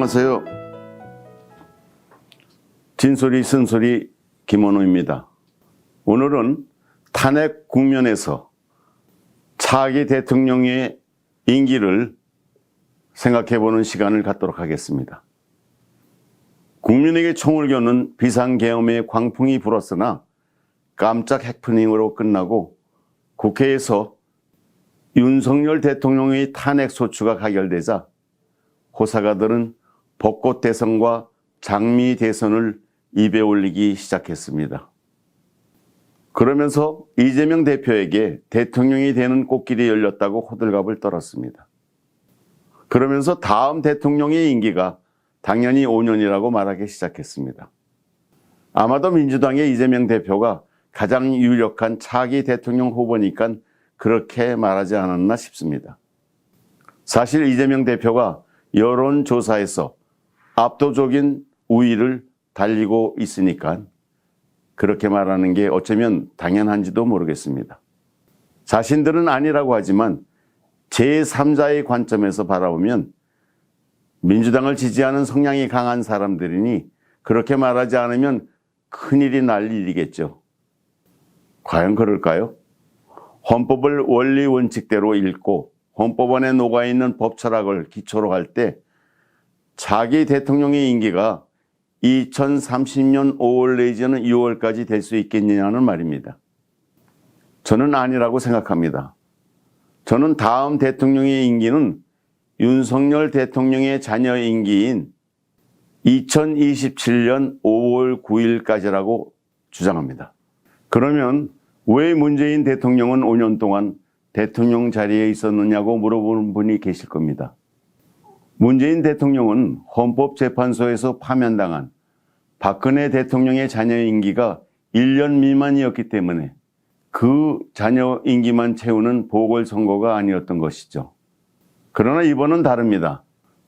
안녕하세요. 진소리 쓴소리 김원호입니다. 오늘은 탄핵 국면에서 차기 대통령의 임기를 생각해보는 시간을 갖도록 하겠습니다. 국민에게 총을 겨눈 비상계엄의 광풍이 불었으나 깜짝 해프닝으로 끝나고 국회에서 윤석열 대통령의 탄핵 소추가 가결되자 호사가들은 벚꽃 대선과 장미 대선을 입에 올리기 시작했습니다. 그러면서 이재명 대표에게 대통령이 되는 꽃길이 열렸다고 호들갑을 떨었습니다. 그러면서 다음 대통령의 임기가 당연히 5년이라고 말하기 시작했습니다. 아마도 민주당의 이재명 대표가 가장 유력한 차기 대통령 후보니까 그렇게 말하지 않았나 싶습니다. 사실 이재명 대표가 여론조사에서 압도적인 우위를 달리고 있으니까 그렇게 말하는 게 어쩌면 당연한지도 모르겠습니다. 자신들은 아니라고 하지만 제3자의 관점에서 바라보면 민주당을 지지하는 성향이 강한 사람들이니 그렇게 말하지 않으면 큰일이 날 일이겠죠. 과연 그럴까요? 헌법을 원리 원칙대로 읽고 헌법 안에 녹아있는 법 철학을 기초로 할 때 차기 대통령의 임기가 2030년 5월 내지는 6월까지 될 수 있겠느냐는 말입니다. 저는 아니라고 생각합니다. 저는 다음 대통령의 임기는 윤석열 대통령의 자녀 임기인 2027년 5월 9일까지라고 주장합니다. 그러면 왜 문재인 대통령은 5년 동안 대통령 자리에 있었느냐고 물어보는 분이 계실 겁니다. 문재인 대통령은 헌법재판소에서 파면당한 박근혜 대통령의 자녀 임기가 1년 미만이었기 때문에 그 자녀 임기만 채우는 보궐선거가 아니었던 것이죠. 그러나 이번은 다릅니다.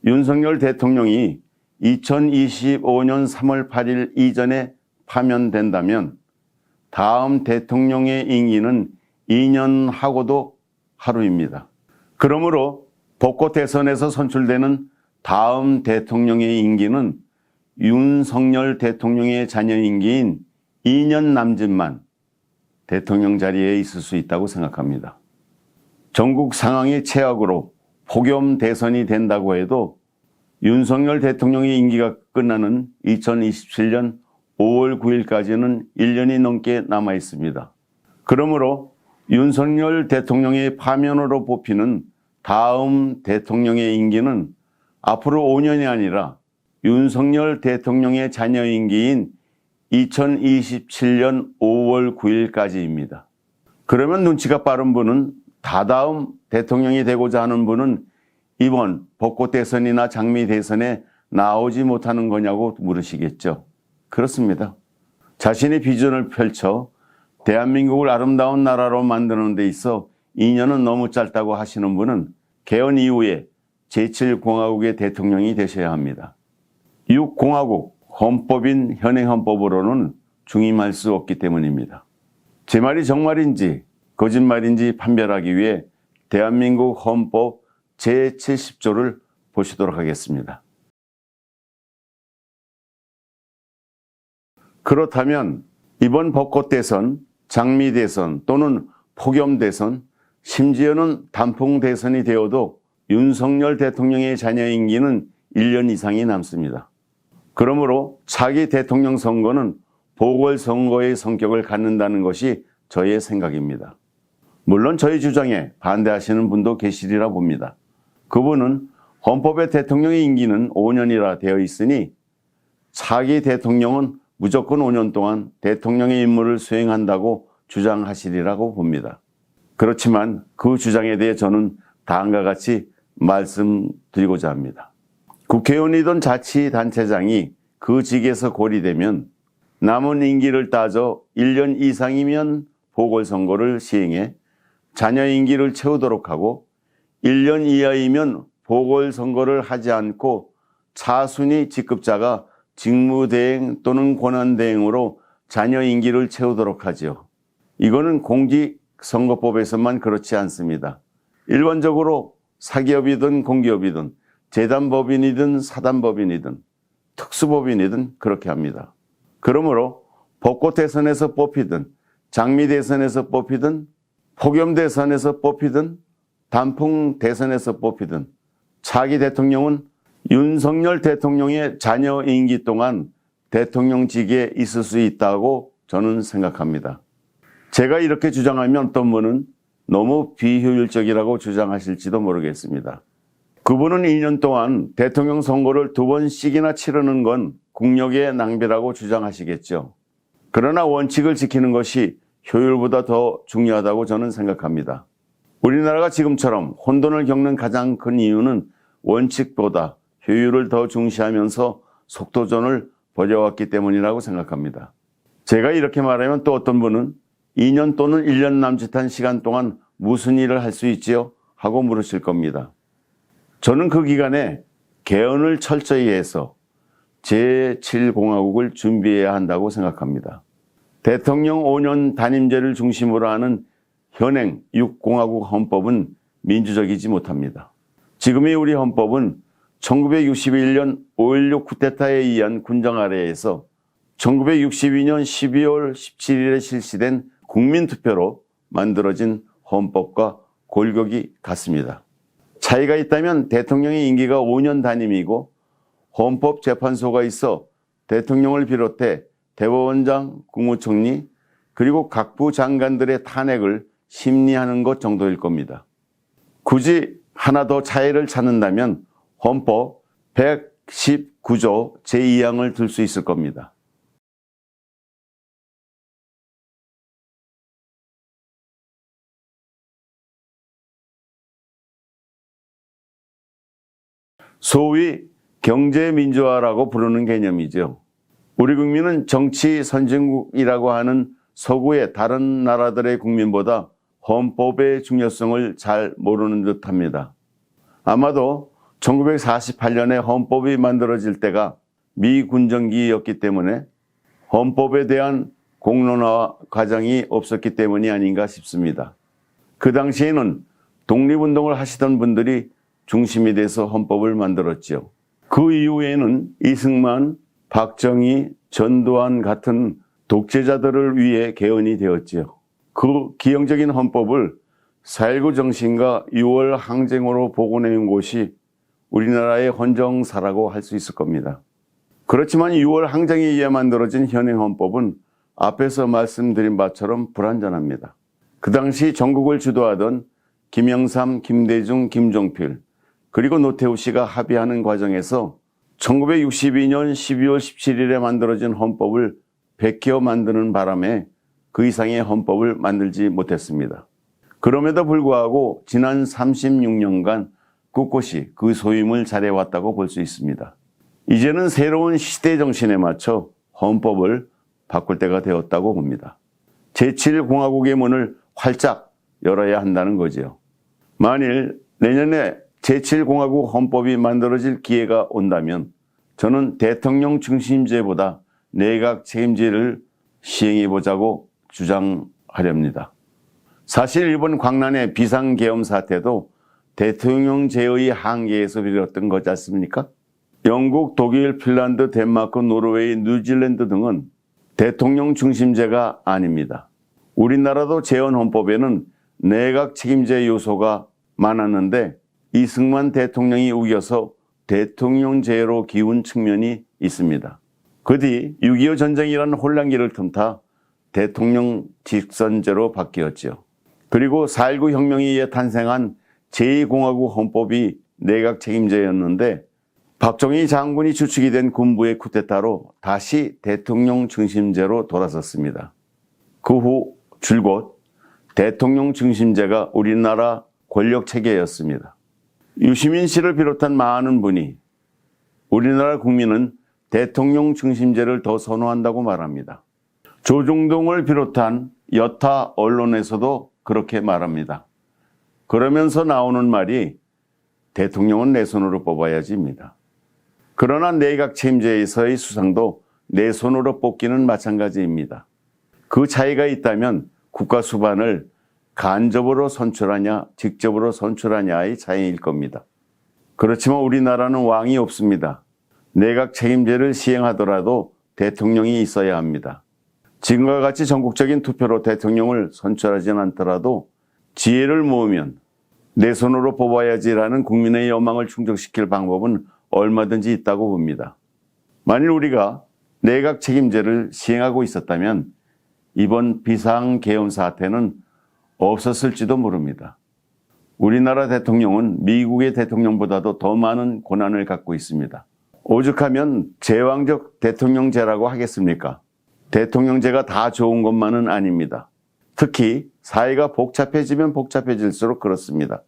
윤석열 대통령이 2025년 3월 8일 이전에 파면된다면 다음 대통령의 임기는 2년 하고도 하루입니다. 그러므로 벚꽃 대선에서 선출되는 다음 대통령의 임기는 윤석열 대통령의 자녀 임기인 2년 남짓만 대통령 자리에 있을 수 있다고 생각합니다. 전국 상황이 최악으로 폭염 대선이 된다고 해도 윤석열 대통령의 임기가 끝나는 2027년 5월 9일까지는 1년이 넘게 남아 있습니다. 그러므로 윤석열 대통령의 파면으로 뽑히는 다음 대통령의 임기는 앞으로 5년이 아니라 윤석열 대통령의 자녀 임기인 2027년 5월 9일까지입니다. 그러면 눈치가 빠른 분은 다다음 대통령이 되고자 하는 분은 이번 벚꽃 대선이나 장미 대선에 나오지 못하는 거냐고 물으시겠죠. 그렇습니다. 자신의 비전을 펼쳐 대한민국을 아름다운 나라로 만드는 데 있어 2년은 너무 짧다고 하시는 분은 개헌 이후에 제7공화국의 대통령이 되셔야 합니다. 6공화국 헌법인 현행 헌법으로는 중임할 수 없기 때문입니다. 제 말이 정말인지 거짓말인지 판별하기 위해 대한민국 헌법 제70조를 보시도록 하겠습니다. 그렇다면 이번 벚꽃 대선, 장미 대선 또는 폭염 대선, 심지어는 단풍 대선이 되어도 윤석열 대통령의 자녀 임기는 1년 이상이 남습니다. 그러므로 차기 대통령 선거는 보궐선거의 성격을 갖는다는 것이 저의 생각입니다. 물론 저희 주장에 반대하시는 분도 계시리라 봅니다. 그분은 헌법의 대통령의 임기는 5년이라 되어 있으니 차기 대통령은 무조건 5년 동안 대통령의 임무를 수행한다고 주장하시리라고 봅니다. 그렇지만 그 주장에 대해 저는 다음과 같이 말씀드리고자 합니다. 국회의원이던 자치단체장이 그 직에서 고리되면 남은 임기를 따져 1년 이상이면 보궐선거를 시행해 자녀 임기를 채우도록 하고 1년 이하이면 보궐선거를 하지 않고 차순위 직급자가 직무대행 또는 권한대행으로 자녀 임기를 채우도록 하죠. 이거는 공직선거법에서만 그렇지 않습니다. 일반적으로 사기업이든 공기업이든 재단법인이든 사단법인이든 특수법인이든 그렇게 합니다. 그러므로 벚꽃 대선에서 뽑히든 장미 대선에서 뽑히든 폭염 대선에서 뽑히든 단풍 대선에서 뽑히든 차기 대통령은 윤석열 대통령의 자녀 임기 동안 대통령직에 있을 수 있다고 저는 생각합니다. 제가 이렇게 주장하면 어떤 분은 너무 비효율적이라고 주장하실지도 모르겠습니다. 그분은 2년 동안 대통령 선거를 2번씩이나 치르는 건 국력의 낭비라고 주장하시겠죠. 그러나 원칙을 지키는 것이 효율보다 더 중요하다고 저는 생각합니다. 우리나라가 지금처럼 혼돈을 겪는 가장 큰 이유는 원칙보다 효율을 더 중시하면서 속도전을 벌여왔기 때문이라고 생각합니다. 제가 이렇게 말하면 또 어떤 분은 2년 또는 1년 남짓한 시간 동안 무슨 일을 할 수 있지요? 하고 물으실 겁니다. 저는 그 기간에 개헌을 철저히 해서 제7공화국을 준비해야 한다고 생각합니다. 대통령 5년 단임제를 중심으로 하는 현행 6공화국 헌법은 민주적이지 못합니다. 지금의 우리 헌법은 1961년 5.16 쿠데타에 의한 군정 아래에서 1962년 12월 17일에 실시된 국민투표로 만들어진 헌법과 골격이 같습니다. 차이가 있다면 대통령의 임기가 5년 단임이고 헌법재판소가 있어 대통령을 비롯해 대법원장, 국무총리 그리고 각부 장관들의 탄핵을 심리하는 것 정도일 겁니다. 굳이 하나 더 차이를 찾는다면 헌법 119조 제2항을 들 수 있을 겁니다. 소위 경제민주화라고 부르는 개념이죠. 우리 국민은 정치 선진국이라고 하는 서구의 다른 나라들의 국민보다 헌법의 중요성을 잘 모르는 듯합니다. 아마도 1948년에 헌법이 만들어질 때가 미군정기였기 때문에 헌법에 대한 공론화 과정이 없었기 때문이 아닌가 싶습니다. 그 당시에는 독립운동을 하시던 분들이 중심이 돼서 헌법을 만들었죠. 그 이후에는 이승만, 박정희, 전두환 같은 독재자들을 위해 개헌이 되었지요. 그 기형적인 헌법을 4.19 정신과 6월 항쟁으로 복원해온 곳이 우리나라의 헌정사라고 할 수 있을 겁니다. 그렇지만 6월 항쟁에 의해 만들어진 현행 헌법은 앞에서 말씀드린 바처럼 불완전합니다. 그 당시 전국을 주도하던 김영삼, 김대중, 김종필 그리고 노태우 씨가 합의하는 과정에서 1962년 12월 17일에 만들어진 헌법을 베껴 만드는 바람에 그 이상의 헌법을 만들지 못했습니다. 그럼에도 불구하고 지난 36년간 꿋꿋이 그 소임을 잘해왔다고 볼 수 있습니다. 이제는 새로운 시대 정신에 맞춰 헌법을 바꿀 때가 되었다고 봅니다. 제7공화국의 문을 활짝 열어야 한다는 거지요. 만일 내년에 제7공화국 헌법이 만들어질 기회가 온다면 저는 대통령 중심제보다 내각 책임제를 시행해보자고 주장하렵니다. 사실 이번 광란의 비상계엄 사태도 대통령제의 한계에서 비롯된 거지 않습니까? 영국, 독일, 핀란드, 덴마크, 노르웨이, 뉴질랜드 등은 대통령 중심제가 아닙니다. 우리나라도 재헌헌법에는 내각 책임제 요소가 많았는데 이승만 대통령이 우겨서 대통령제로 기운 측면이 있습니다. 그 뒤 6.25 전쟁이라는 혼란기를 틈타 대통령 직선제로 바뀌었죠. 그리고 4.19 혁명에 의해 탄생한 제2공화국 헌법이 내각 책임제였는데 박정희 장군이 주축이 된 군부의 쿠데타로 다시 대통령 중심제로 돌아섰습니다. 그 후 줄곧 대통령 중심제가 우리나라 권력체계였습니다. 유시민 씨를 비롯한 많은 분이 우리나라 국민은 대통령 중심제를 더 선호한다고 말합니다. 조중동을 비롯한 여타 언론에서도 그렇게 말합니다. 그러면서 나오는 말이 대통령은 내 손으로 뽑아야지입니다. 그러나 내각 책임제에서의 수상도 내 손으로 뽑기는 마찬가지입니다. 그 차이가 있다면 국가 수반을 간접으로 선출하냐 직접으로 선출하냐의 차이일 겁니다. 그렇지만 우리나라는 왕이 없습니다. 내각 책임제를 시행하더라도 대통령이 있어야 합니다. 지금과 같이 전국적인 투표로 대통령을 선출하지는 않더라도 지혜를 모으면 내 손으로 뽑아야지라는 국민의 여망을 충족시킬 방법은 얼마든지 있다고 봅니다. 만일 우리가 내각 책임제를 시행하고 있었다면 이번 비상계엄 사태는 없었을지도 모릅니다. 우리나라 대통령은 미국의 대통령보다도 더 많은 권한을 갖고 있습니다. 오죽하면 제왕적 대통령제라고 하겠습니까? 대통령제가 다 좋은 것만은 아닙니다. 특히 사회가 복잡해지면 복잡해질수록 그렇습니다.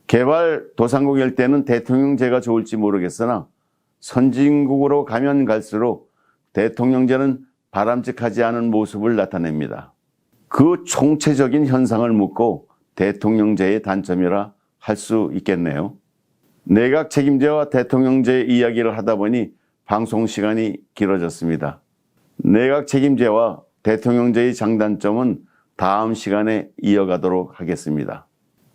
개발도상국일 때는 대통령제가 좋을지 모르겠으나 선진국으로 가면 갈수록 대통령제는 바람직하지 않은 모습을 나타냅니다. 그 총체적인 현상을 묻고 대통령제의 단점이라 할 수 있겠네요. 내각 책임제와 대통령제 이야기를 하다 보니 방송 시간이 길어졌습니다. 내각 책임제와 대통령제의 장단점은 다음 시간에 이어가도록 하겠습니다.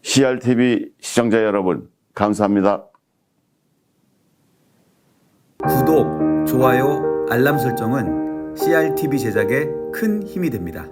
CRTV 시청자 여러분, 감사합니다. 구독, 좋아요, 알람 설정은 CRTV 제작에 큰 힘이 됩니다.